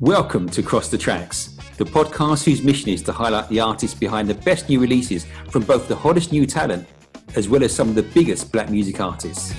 Welcome to Cross the Tracks, the podcast whose mission is to highlight the artists behind the best new releases from both the hottest new talent as well as some of the biggest black music artists.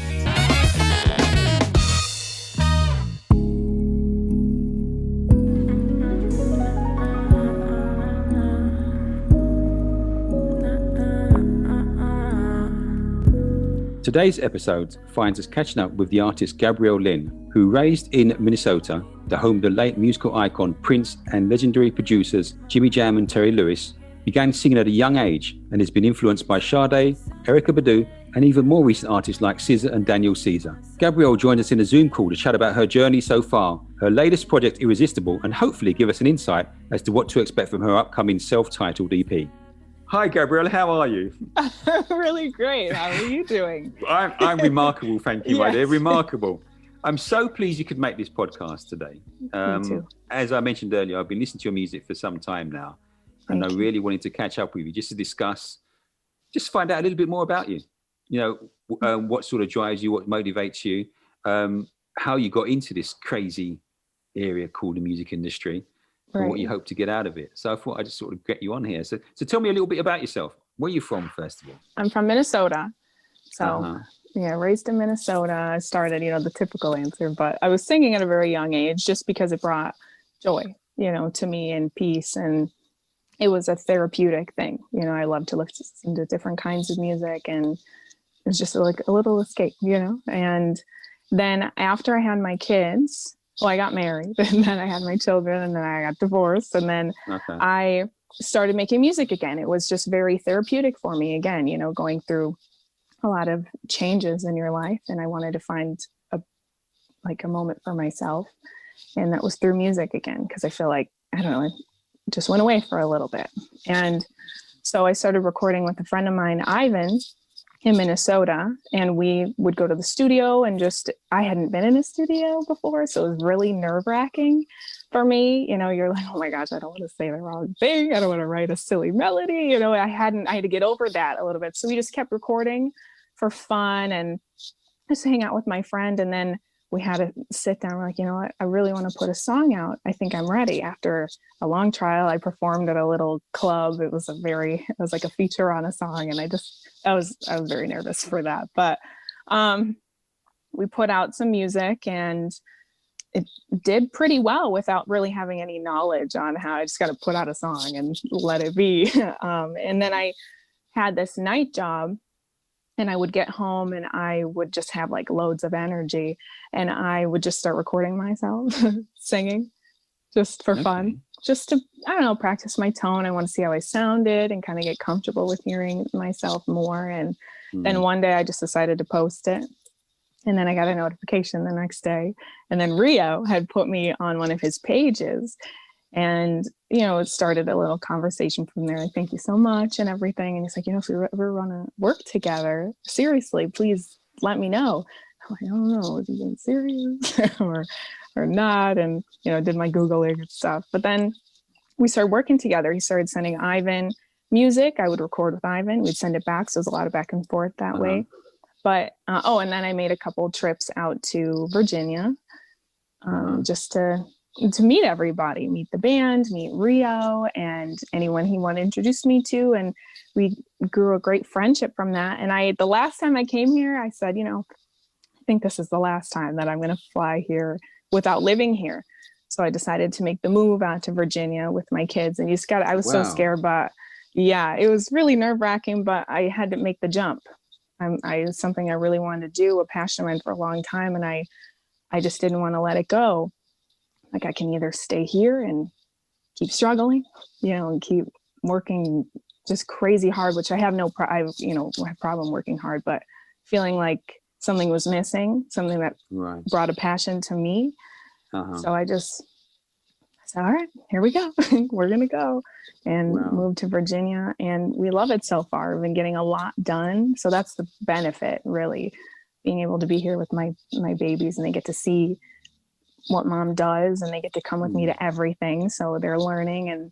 Today's episode finds us catching up with the artist Gabrielle Lynn, who raised in Minnesota, the home of the late musical icon Prince and legendary producers Jimmy Jam and Terry Lewis, began singing at a young age and has been influenced by Sade, Erykah Badu, and even more recent artists like SZA and Daniel Caesar. Gabrielle joined us in a Zoom call to chat about her journey so far, her latest project Irresistible, and hopefully give us an insight as to what to expect from her upcoming self-titled EP. Hi, Gabrielle. How are you? Really great. How are you doing? I'm remarkable, thank you, Yes. my dear. Remarkable. I'm so pleased you could make this podcast today. Me too. As I mentioned earlier, I've been listening to your music for some time now, and I really wanted to catch up with you just to discuss, just find out a little bit more about you. You know, what sort of drives you, what motivates you, how you got into this crazy area called the music industry. And what you hope to get out of it. So I thought I'd just sort of get you on here. So tell me a little bit about yourself. Where are you from, first of all? I'm from Minnesota. So yeah, raised in Minnesota. I started, the typical answer, but I was singing at a very young age just because it brought joy, to me and peace. And it was a therapeutic thing. I love to listen to different kinds of music, and it's just like a little escape, And then after I had my kids, I got married, and then I had my children, and then I got divorced, and then I started making music again. It was just very therapeutic for me again, going through a lot of changes in your life, and I wanted to find a moment for myself, and that was through music again, because I feel like, I don't know, it just went away for a little bit. And so I started recording with a friend of mine, Ivan, in Minnesota, and we would go to the studio, and I hadn't been in a studio before, so it was really nerve-wracking for me. You're like, oh my gosh, I don't want to say the wrong thing, I don't want to write a silly melody. I had to get over that a little bit. So we just kept recording for fun and just hang out with my friend, and then we had to sit down. We're like, you know what, I really want to put a song out. I think I'm ready. After a long trial, I performed at a little club. It was like a feature on a song. And I was very nervous for that. But we put out some music, and it did pretty well without really having any knowledge on how. I just got to put out a song and let it be. And then I had this night job, and I would get home and I would just have like loads of energy, and I would just start recording myself singing just for fun, just to, I don't know, practice my tone. I want to see how I sounded and kind of get comfortable with hearing myself more. And then one day I just decided to post it. And then I got a notification the next day. And then Rio had put me on one of his pages. And, it started a little conversation from there. Like, thank you so much and everything. And he's like, if we ever want to work together, seriously, please let me know. I'm like, I don't know, is he being serious or not? And, did my Googling and stuff. But then we started working together. He started sending Ivan music. I would record with Ivan. We'd send it back. So it was a lot of back and forth that way. But, and then I made a couple trips out to Virginia just to meet everybody, meet the band, meet Rio, and anyone he wanted to introduce me to. And we grew a great friendship from that. And the last time I came here, I said, I think this is the last time that I'm going to fly here without living here. So I decided to make the move out to Virginia with my kids. And I was so scared, but yeah, it was really nerve-wracking, but I had to make the jump. It's something I really wanted to do, a passion of mine for a long time. And I just didn't want to let it go. Like, I can either stay here and keep struggling, and keep working just crazy hard, which I have I have problem working hard, but feeling like something was missing, something that brought a passion to me. So I said, all right, here we go. We're going to go and move to Virginia. And we love it so far. We've been getting a lot done. So that's the benefit, really, being able to be here with my babies, and they get to see what mom does, and they get to come with me to everything. So they're learning, and,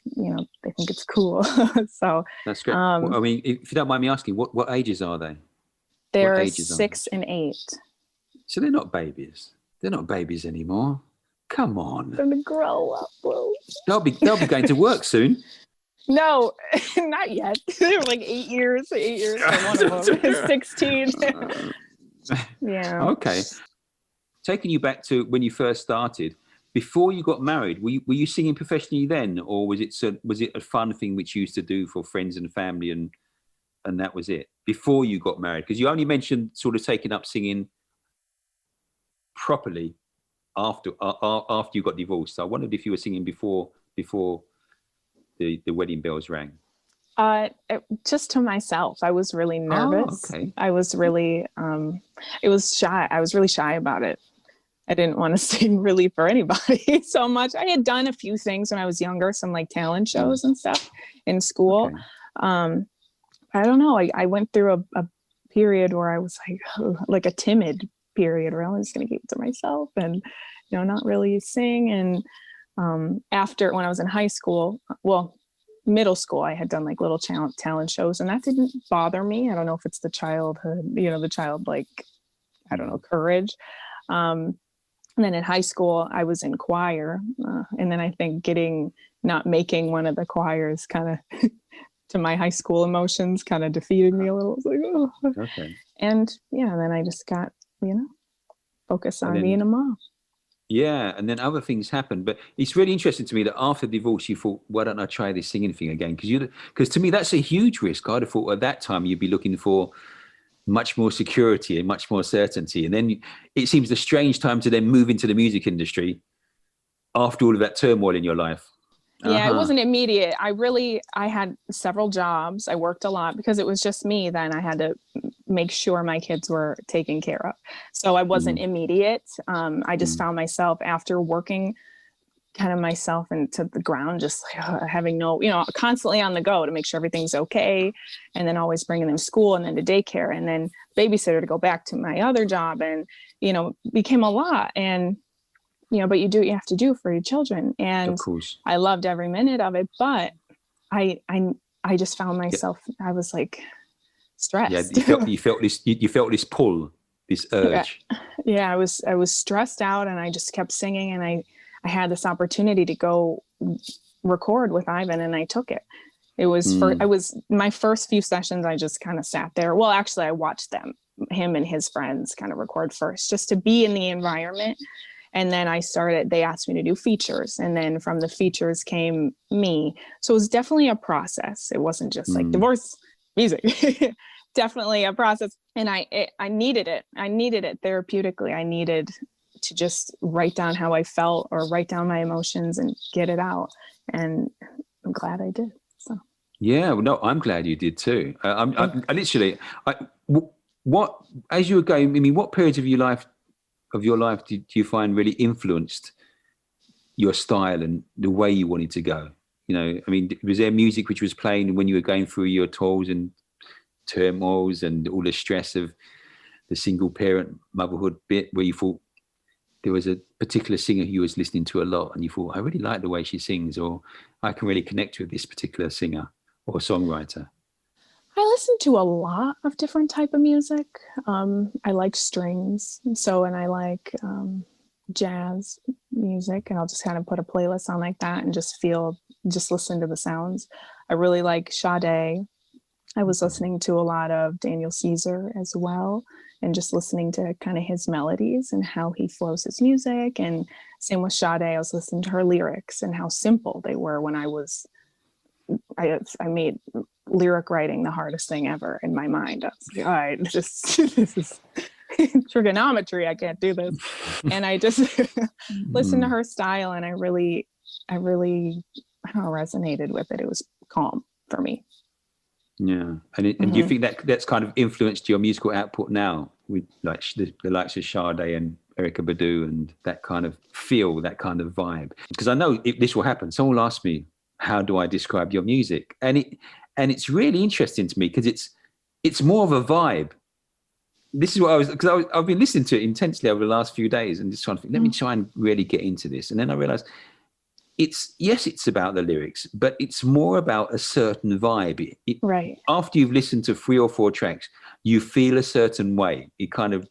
they think it's cool. So that's great. If you don't mind me asking, what ages are they? They're 6 and 8. So they're not babies. They're not babies anymore. Come on. I'm gonna grow up, bro. They'll be going to work soon. No, not yet. They were like 8 years. 8 years for one of them is 16. Yeah. Okay. Taking you back to when you first started, before you got married, were you singing professionally then, or was it a fun thing which you used to do for friends and family, and that was it before you got married? Because you only mentioned sort of taking up singing properly after you got divorced. So I wondered if you were singing before the wedding bells rang. Just to myself. I was really nervous. Oh, okay. I was really, it was shy. I was really shy about it. I didn't want to sing really for anybody so much. I had done a few things when I was younger, some like talent shows and stuff in school. Okay. I don't know. I went through a period where I was like a timid period where I was going to keep it to myself and, not really sing. And after, when I was in high school, middle school, I had done like little talent shows, and that didn't bother me. I don't know if it's the childhood, the childlike, I don't know, courage. And then in high school, I was in choir. And then I think not making one of the choirs kind of to my high school emotions kind of defeated me a little. It was like, oh. Okay. And then I just got, focused on being a mom. Yeah, and then other things happened. But it's really interesting to me that after divorce, you thought, why don't I try this singing thing again? Because to me, that's a huge risk. I'd have thought at that time you'd be looking for much more security and much more certainty. And then it seems a strange time to then move into the music industry after all of that turmoil in your life. Yeah, It wasn't immediate. I had several jobs. I worked a lot because it was just me. Then I had to make sure my kids were taken care of. So I wasn't immediate. I just found myself after working kind of myself into the ground, just like having constantly on the go to make sure everything's okay. And then always bringing them to school and then to daycare and then babysitter to go back to my other job. And, became a lot. And, but you do what you have to do for your children. And of course, I loved every minute of it, but I just found myself, I was like stressed. Yeah, you felt this pull, this urge. Yeah, I was stressed out, and I just kept singing, and I had this opportunity to go record with Ivan, and I took it. It was my first few sessions. I just kind of sat there. Well, actually, I watched him and his friends kind of record first, just to be in the environment. And then they asked me to do features. And then from the features came me. So it was definitely a process. It wasn't just like divorce music, definitely a process. And I needed it. I needed it therapeutically. I needed to just write down how I felt or write down my emotions and get it out. And I'm glad I did. So. Yeah, well, no, I'm glad you did too. What, as you were going, what periods of your life do you find really influenced your style and the way you wanted to go? Was there music which was playing when you were going through your toils and turmoils and all the stress of the single parent motherhood bit, where you thought there was a particular singer who you was listening to a lot and you thought, I really like the way she sings, or I can really connect with this particular singer or songwriter? I listen to a lot of different type of music. I like strings, and I like jazz music, and I'll just kind of put a playlist on like that and just listen to the sounds. I really like Sade. I was listening to a lot of Daniel Caesar as well, and just listening to kind of his melodies and how he flows his music. And same with Sade, I was listening to her lyrics and how simple they were when I made lyric writing the hardest thing ever in my mind. I was like, all right, this is trigonometry. I can't do this. And I just listened to her style, and I really, I don't know, resonated with it. It was calm for me. Yeah. And do you think that's kind of influenced your musical output now, with like the likes of Sade and Erykah Badu and that kind of feel, that kind of vibe? Because I know this will happen. Someone will ask me, how do I describe your music? And it's really interesting to me because it's more of a vibe. This is what I've been listening to it intensely over the last few days and just trying to think, let me try and really get into this. And then I realized it's about the lyrics, but it's more about a certain vibe. Right. After you've listened to 3 or 4 tracks, you feel a certain way. It kind of,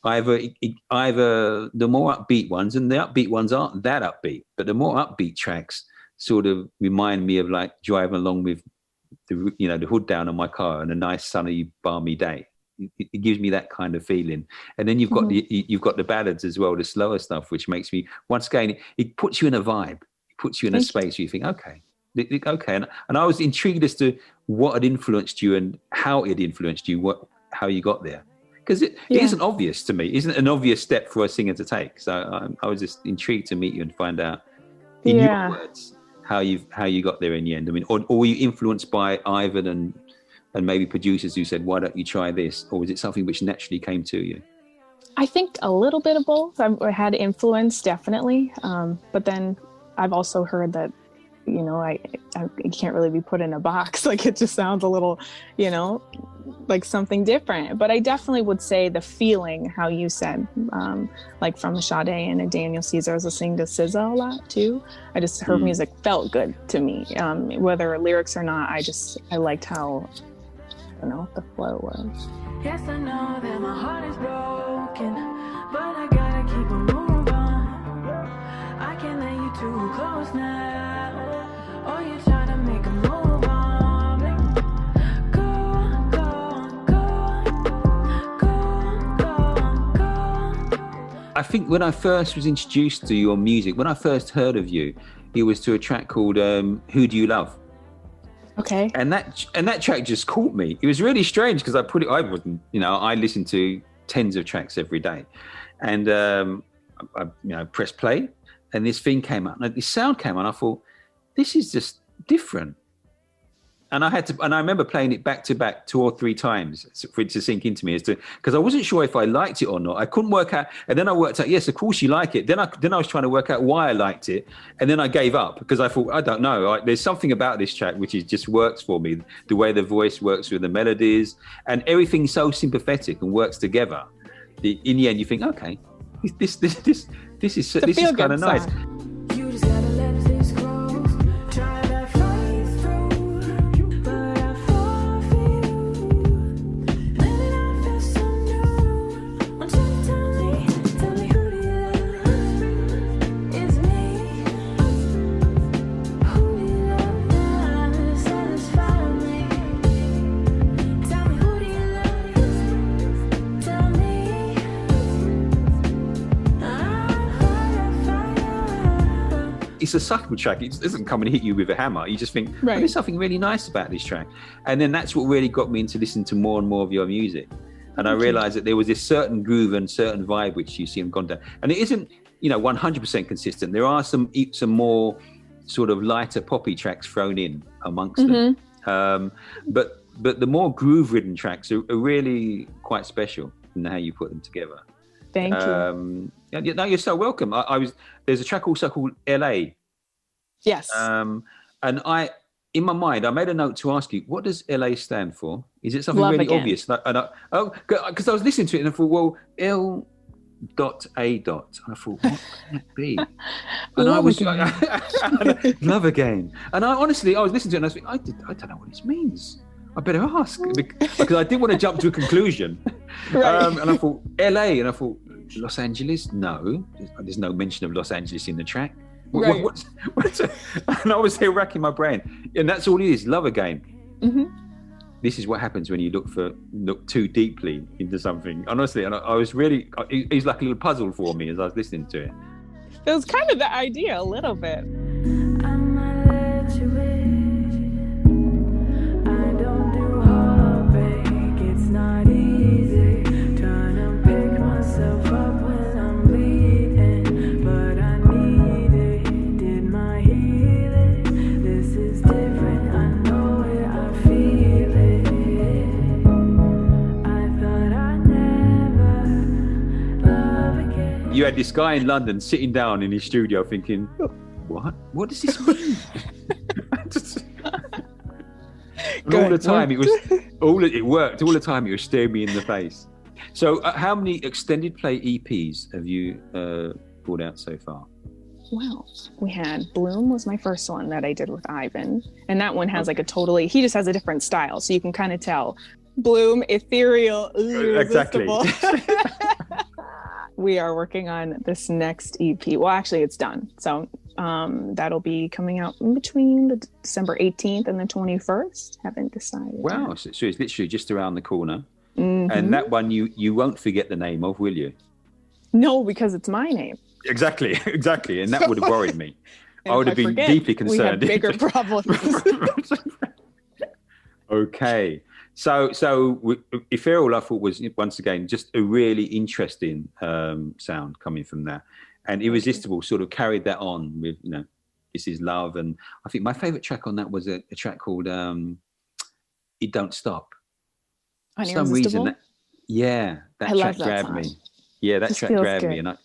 either the more upbeat ones, and the upbeat ones aren't that upbeat, but the more upbeat tracks sort of remind me of like driving along with the hood down on my car on a nice sunny balmy day. It gives me that kind of feeling. And then you've got the ballads as well, the slower stuff, which makes me, once again, it puts you in a vibe. It puts you in a space where you think, okay. And I was intrigued as to what had influenced you and how it influenced you, how you got there. Because it isn't obvious to me. It isn't an obvious step for a singer to take. So I was just intrigued to meet you and find out in your words how you got there in the end. I mean, or were you influenced by Ivan and maybe producers who said, why don't you try this? Or was it something which naturally came to you? I think a little bit of both. I've had influence, definitely. But then I've also heard that, I can't really be put in a box. Like, it just sounds a little, like something different. But I definitely would say the feeling, how you said, like from Sade and a Daniel Caesar, I was listening to SZA a lot too. Her music felt good to me. Whether lyrics or not, I liked how, the flow was. Yes, I know that my heart is broken, but I gotta keep on moving on. I can't let you too close now, or you try to make a move on. Go on, go on, go on, go on, go on, go on. I think when I first was introduced to your music, when I first heard of you, it was to a track called Who Do You Love? Okay. And that track just caught me. It was really strange because I listened to tens of tracks every day. And I pressed play and this thing came out. And this sound came on. I thought, this is just different. And I remember playing it back to back 2 or 3 times for it to sink into me because I wasn't sure if I liked it or not. I couldn't work out. And then I worked out, yes, of course you like it. Then I was trying to work out why I liked it. And then I gave up because I thought, I don't know. There's something about this track which just works for me. The way the voice works with the melodies and everything's so sympathetic and works together. In the end, you think, okay, this is kind of nice. You just gotta let this grow. Try to fight through, but I fall for you. Let it all feel so new. Want you to tell me who do you love? It's me. Who do you love now? Satisfy me. Tell me who do you love? Tell me. It's a subtle track. It doesn't come and hit you with a hammer. You just think, there's something really nice about this track. And then that's what really got me into listening to more and more of your music. And I realized that there was this certain groove and certain vibe which you seem gone down. And it isn't, 100% consistent. There are some more sort of lighter poppy tracks thrown in amongst them. But the more groove-ridden tracks are really quite special in how you put them together. Thank you. No, you're so welcome. There's a track also called LA. Yes. And in my mind, I made a note to ask you, what does LA stand for? Is it something Love really again. obvious? Because I was listening to it and I thought, well, L.A. And I thought, what can that be? And I was love again. And I was listening to it and I was thinking, I don't know what this means. I better ask because I didn't want to jump to a conclusion. Right. And I thought LA, and I thought Los Angeles. No, there's no mention of Los Angeles in the track. Right. And I was here racking my brain, and that's all it is. Love again. Mm-hmm. This is what happens when you look too deeply into something. Honestly, and I was really. It was like a little puzzle for me as I was listening to it. It was kind of the idea a little bit. I might let you in. I don't do heartbreak. It's not easy. Trying to pick myself up when I'm bleeding, but I need it. Did my healing. This is different. I know it. I feel it. I thought I'd never love again. You had this guy in London sitting down in his studio thinking, what? What does this mean? And all the time it worked. All the time it was staring me in the face. So how many extended play EPs have you brought out so far? Well, we had Bloom was my first one that I did with Ivan. And that one has he just has a different style. So you can kind of tell. Bloom, ethereal, Exactly. irresistible. we are working on this next EP. Well, actually, it's done. So that'll be coming out in between the December 18th and the 21st. Haven't decided. Wow. So it's literally just around the corner. Mm-hmm. And that one you won't forget the name of, will you? No, because it's my name. Exactly. And that would have worried me. I would have been deeply concerned. We have bigger problems. Okay. So Ethereal, I thought, was once again just a really interesting sound coming from that, and Irresistible sort of carried that on with, you know, This Is Love, and I think my favorite track on that was a track called It Don't Stop. For some reason, that track grabbed me. Yeah, that track grabbed me, and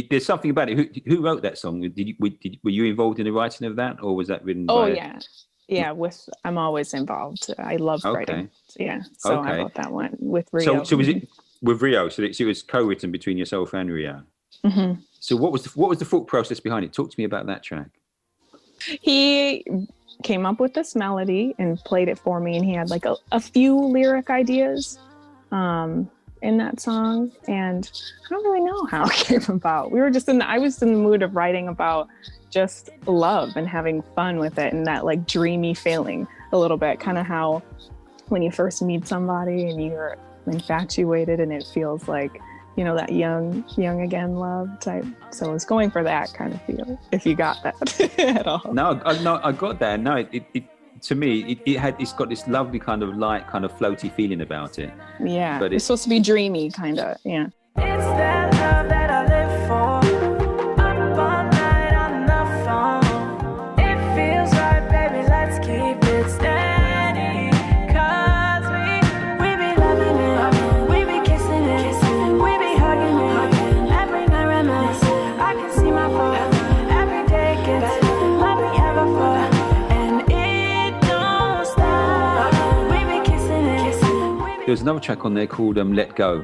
there's something about it. Who wrote that song? Were you involved in the writing of that, or was that written? Yeah, I'm always involved. I love writing. So I wrote that one with Rio. So was it with Rio? So it was co-written between yourself and Rio. Mm-hmm. So what was the thought process behind it? Talk to me about that track. He came up with this melody and played it for me, and he had like a few lyric ideas in that song, and I don't really know how it came about. I was in the mood of writing about just love and having fun with it, and that like dreamy feeling a little bit, kind of how when you first meet somebody and you're infatuated and it feels like, you know, that young again love type. So I was going for that kind of feel, if you got that at all. No, I got that. No, it to me, it's got this lovely kind of light, kind of floaty feeling about it. Yeah, but it's supposed to be dreamy, kind of. Yeah. It's that love that I live for. Up all night on the phone. It feels right, baby. Let's keep it steady. 'Cause we be loving it. We be kissing it. We be hugging it. Every night reminiscing. I can see my phone. Every day gets love me ever for. There was another track on there called Let Go,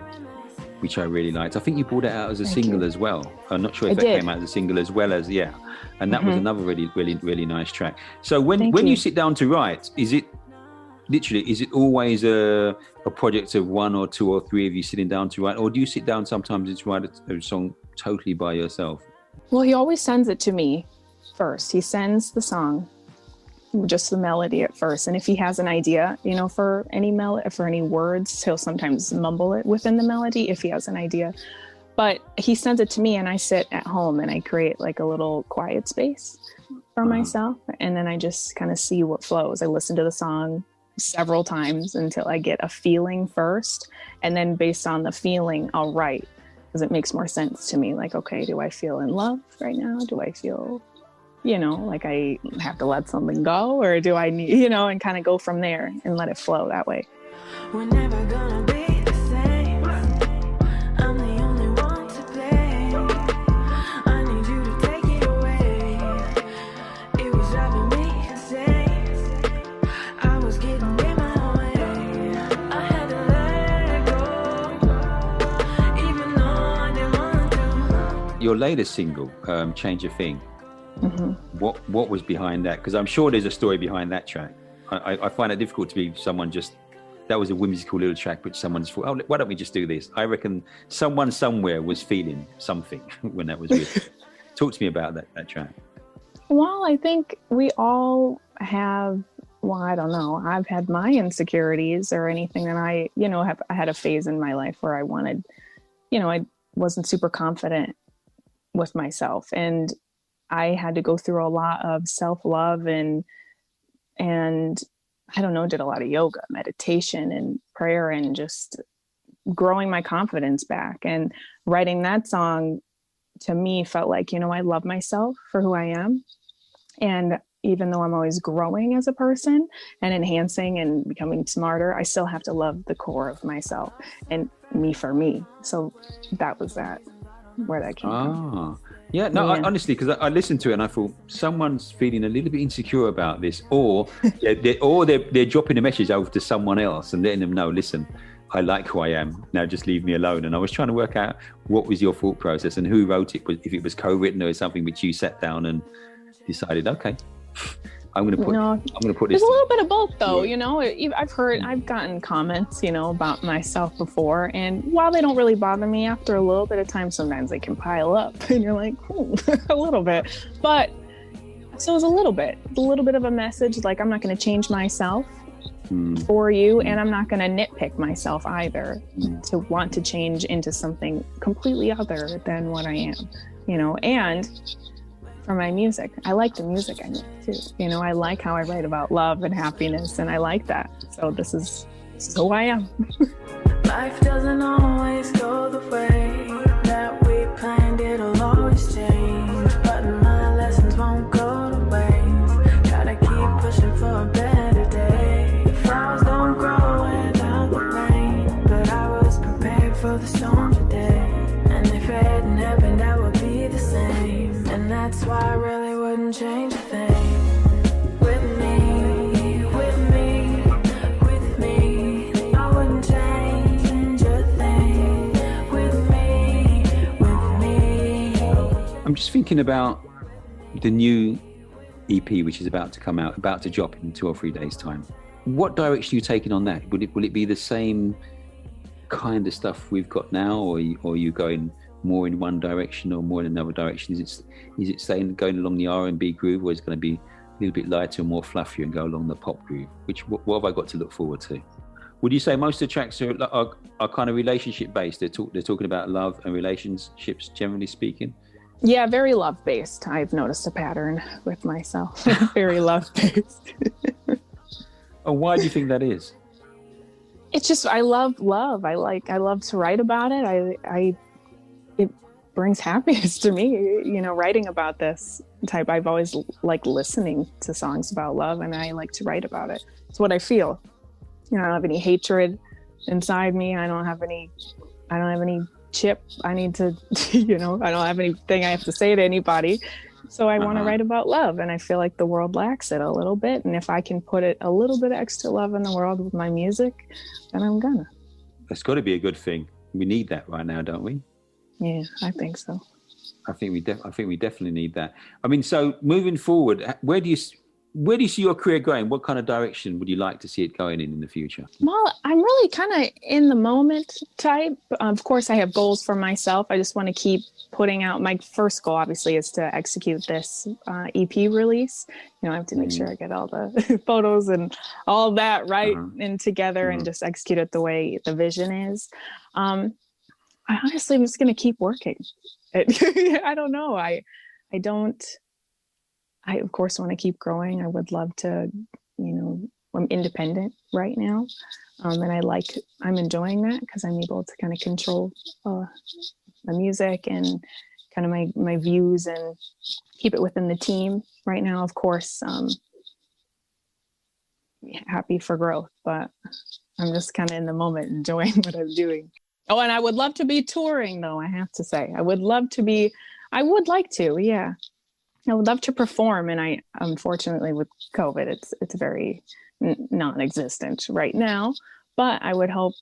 which I really liked. I think you brought it out as a single as well. I'm not sure if that came out as a single as well as, and that was another really, really, really nice track. So when you sit down to write, is it always a project of one or two or three of you sitting down to write, or do you sit down sometimes and write a song totally by yourself? Well, he always sends it to me first. He sends the song, just the melody at first, and if he has an idea, you know, for any words, he'll sometimes mumble it within the melody if he has an idea. But he sends it to me, and I sit at home and I create like a little quiet space for myself, and then I just kind of see what flows. I listen to the song several times until I get a feeling first, and then based on the feeling, I'll write, because it makes more sense to me. Like, okay, do I feel in love right now? Do I feel, you know, like I have to let something go, or do I need, you know, and kind of go from there and let it flow that way. We're never gonna be the same. I'm the only one to blame. I need you to take it away. It was driving me insane. I was getting in my way. I had to let go, even though I didn't want to. Your latest single, Change a Thing. Mm-hmm. What was behind that? Because I'm sure there's a story behind that track. I find it difficult to be someone just, that was a whimsical little track which someone just thought, oh, why don't we just do this? I reckon someone somewhere was feeling something when that was written. Talk to me about that track. Well, I think we all have, well, I don't know, I've had my insecurities or anything, and I had a phase in my life where I wanted, you know, I wasn't super confident with myself, and I had to go through a lot of self-love and I don't know, did a lot of yoga, meditation and prayer, and just growing my confidence back. And writing that song to me felt like, you know, I love myself for who I am. And even though I'm always growing as a person and enhancing and becoming smarter, I still have to love the core of myself and me for me. So that was where that came from. Yeah, no, yeah. Honestly, because I listened to it and I thought someone's feeling a little bit insecure about this, or they're dropping a message over to someone else and letting them know, listen, I like who I am, now just leave me alone. And I was trying to work out what was your thought process and who wrote it, if it was co-written or something which you sat down and decided, okay, I'm going to put this. There's a little bit of both, though. You know, I've gotten comments, you know, about myself before, and while they don't really bother me, after a little bit of time, sometimes they can pile up, and you're like, a little bit. But so it's a little bit of a message. Like, I'm not going to change myself for you, and I'm not going to nitpick myself either to want to change into something completely other than what I am. You know, and for my music, I like the music I make too. You know, I like how I write about love and happiness, and I like that. So this is who I am. Life doesn't always go the way that we planned. It'll always change, but my lessons won't go to waste. Gotta keep pushing for a better day. Flowers don't grow without the rain, but I was prepared for the storm today. And if it hadn't happened, I would be the same. And that's why I really wouldn't change a thing. With me, I wouldn't change a thing. With me. I'm just thinking about the new EP, which is about to come out, about to drop in 2 or 3 days' time. What direction are you taking on that? Will it be the same kind of stuff we've got now, or are you going more in one direction or more in another direction? Is it saying going along the R&B groove, or is it going to be a little bit lighter and more fluffier and go along the pop groove? What have I got to look forward to? Would you say most of the tracks are kind of relationship based? They're talking about love and relationships, generally speaking. Yeah, very love based. I've noticed a pattern with myself. Very love based. And why do you think that is? It's just, I love love. I love to write about it. It brings happiness to me, you know, writing about this type. I've always liked listening to songs about love, and I like to write about it. It's what I feel. You know, I don't have any hatred inside me. I don't have any chip I need to, you know, I don't have anything I have to say to anybody. So I want to write about love, and I feel like the world lacks it a little bit. And if I can put it a little bit of extra love in the world with my music, then I'm gonna. That's got to be a good thing. We need that right now, don't we? Yeah, I think so. I think we definitely need that. I mean, so moving forward, where do you see your career going? What kind of direction would you like to see it going in the future? Well, I'm really kind of in the moment type. Of course, I have goals for myself. I just want to keep putting out. My first goal, obviously, is to execute this EP release. You know, I have to make sure I get all the photos and all of that right and together and just execute it the way the vision is. I honestly am just going to keep working. I don't know. I of course want to keep growing. I would love to, you know, I'm independent right now. And I'm enjoying that because I'm able to kind of control the music and kind of my views and keep it within the team right now. Of course, happy for growth, but I'm just kind of in the moment enjoying what I'm doing. Oh, and I would love to be touring, though, I have to say. I would like to, yeah. I would love to perform, and unfortunately with COVID, it's very non-existent right now, but I would hope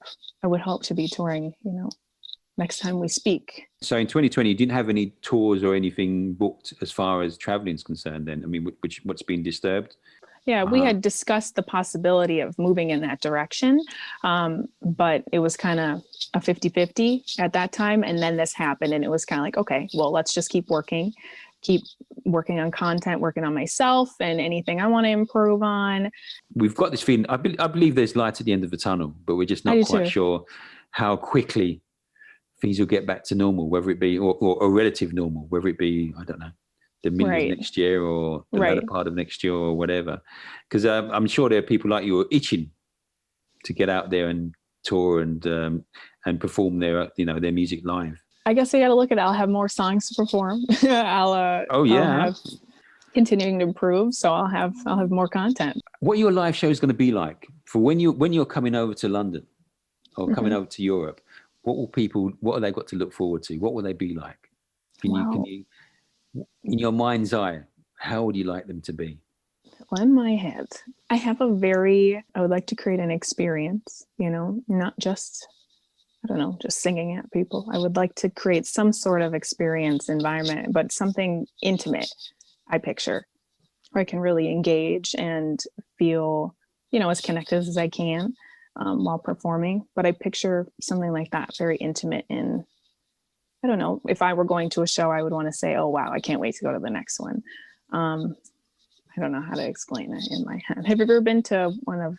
to be touring, you know, next time we speak. So in 2020, you didn't have any tours or anything booked as far as traveling is concerned then? I mean, what's been disturbed? Yeah, we had discussed the possibility of moving in that direction, but it was kind of a 50-50 at that time. And then this happened, and it was kind of like, okay, well, let's just keep working on content, working on myself and anything I want to improve on. We've got this feeling, I believe there's light at the end of the tunnel, but we're just not quite sure how quickly things will get back to normal, whether it be, or relative normal, whether it be, I don't know, the middle of next year or the latter part of next year or whatever. Because I'm sure there are people like you who are itching to get out there and tour and perform their music live. I guess I got to look at it. I'll have more songs to perform. I'll have continuing to improve, so I'll have more content. What are your live shows going to be like for when you're coming over to London or coming over to Europe? What have they got to look forward to? What will they be like? Can you, in your mind's eye, how would you like them to be? Well, in my head, I would like to create an experience, you know, not just, I don't know, just singing at people. I would like to create some sort of experience environment, but something intimate, I picture. where I can really engage and feel, as connected as I can while performing. But I picture something like that, very intimate. And I don't know, if I were going to a show, I would want to say, oh, wow, I can't wait to go to the next one. I don't know how to explain it in my head. Have you ever been to one of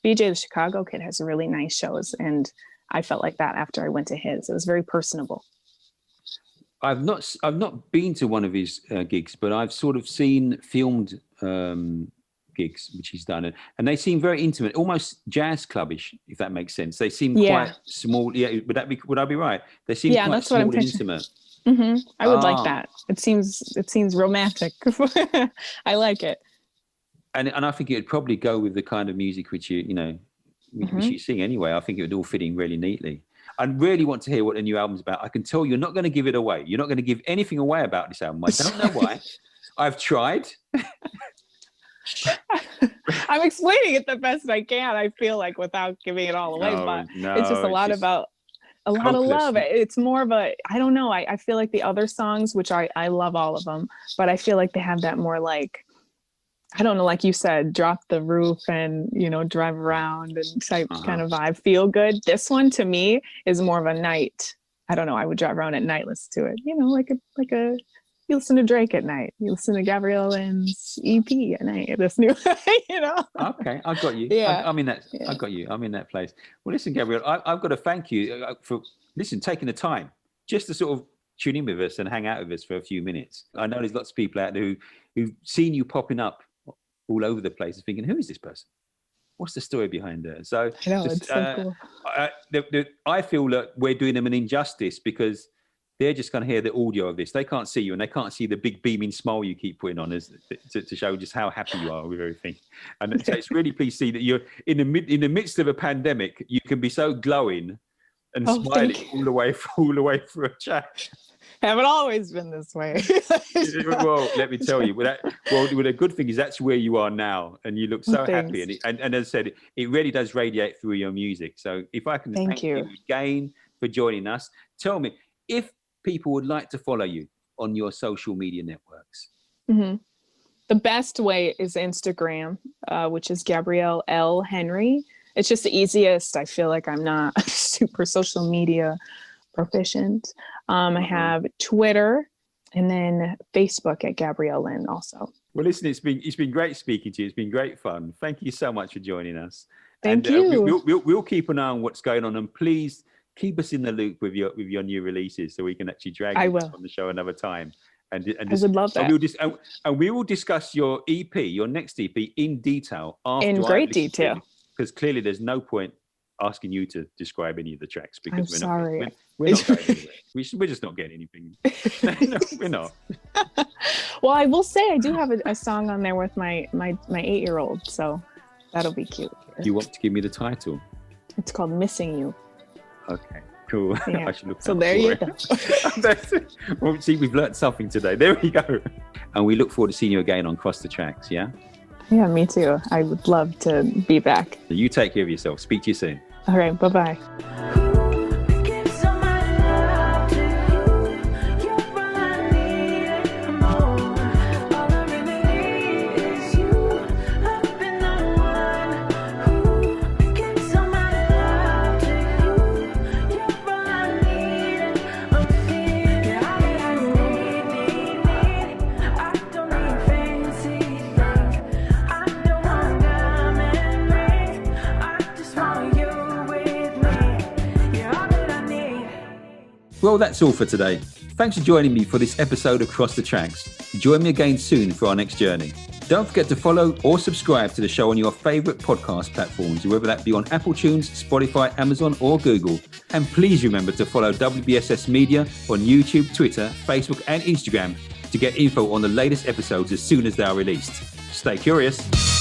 BJ, the Chicago Kid, has really nice shows, and I felt like that after I went to his. It was very personable. I've not been to one of his gigs, but I've sort of seen filmed gigs which he's done, and they seem very intimate, almost jazz clubbish, if that makes sense. They seem quite small. Yeah, would I be right? They seem quite that's small and intimate. Mm-hmm. I would like that. It seems romantic. I like it. And I think it would probably go with the kind of music which which you sing anyway. I think it would all fit in really neatly. I really want to hear what the new album's about. I can tell you're not going to give it away. You're not going to give anything away about this album. I don't know why. I've tried. I'm explaining it the best I can, I feel like, without giving it all away. It's just a lot of love. It's more of a, I don't know. I feel like the other songs, which I love all of them, but I feel like they have that more like, I don't know, like you said, drop the roof and, drive around and type kind of vibe, feel good. This one to me is more of a night. I don't know. I would drive around at night, listen to it, you listen to Drake at night. You listen to Gabrielle Lynn's EP at night. This new, Okay, I've got you. Yeah. I'm in that. Yeah. I've got you. I'm in that place. Well, listen, Gabrielle, I've got to thank you for taking the time just to sort of tune in with us and hang out with us for a few minutes. I know there's lots of people out there who've seen you popping up all over the place, thinking, who is this person? What's the story behind her? So I know, it's so cool. I feel that we're doing them an injustice because they're just going to hear the audio of this. They can't see you, and they can't see the big beaming smile you keep putting on to show just how happy you are with everything. And so it's really pleased to see that you're in the midst of a pandemic. You can be so glowing and smiling all the way through a chat. Haven't always been this way. Well, let me tell you. The good thing is that's where you are now, and you look so happy. And as I said, it really does radiate through your music. So if I can thank you again for joining us, tell me if people would like to follow you on your social media networks. Mm-hmm. The best way is Instagram, which is Gabrielle L. Henry. It's just the easiest. I feel like I'm not super social media proficient. I have Twitter and then Facebook at Gabrielle Lynn also. Well, listen, it's been great speaking to you. It's been great fun. Thank you so much for joining us. Thank you. We'll keep an eye on what's going on, and please keep us in the loop with your new releases so we can actually drag you on the show another time. And I would love that. And we will discuss your EP, your next EP, in detail. In great detail. Because clearly there's no point asking you to describe any of the tracks because we're not going anywhere. We're just not getting anything. No, we're not. Well, I will say I do have a song on there with my 8-year-old, so that'll be cute. You want to give me the title? It's called Missing You. Okay, cool. Yeah. I should look. So there you go. Well, see, we've learned something today. There we go. And we look forward to seeing you again on Cross the Tracks. Yeah. Yeah, me too. I would love to be back. So you take care of yourself. Speak to you soon. All right. Bye-bye. Well, that's all for today. Thanks for joining me for this episode of Cross the Tracks. Join me again soon for our next journey. Don't forget to follow or subscribe to the show on your favourite podcast platforms, whether that be on Apple Tunes, Spotify, Amazon or Google. And please remember to follow WBSS Media on YouTube, Twitter, Facebook and Instagram to get info on the latest episodes as soon as they are released. Stay curious.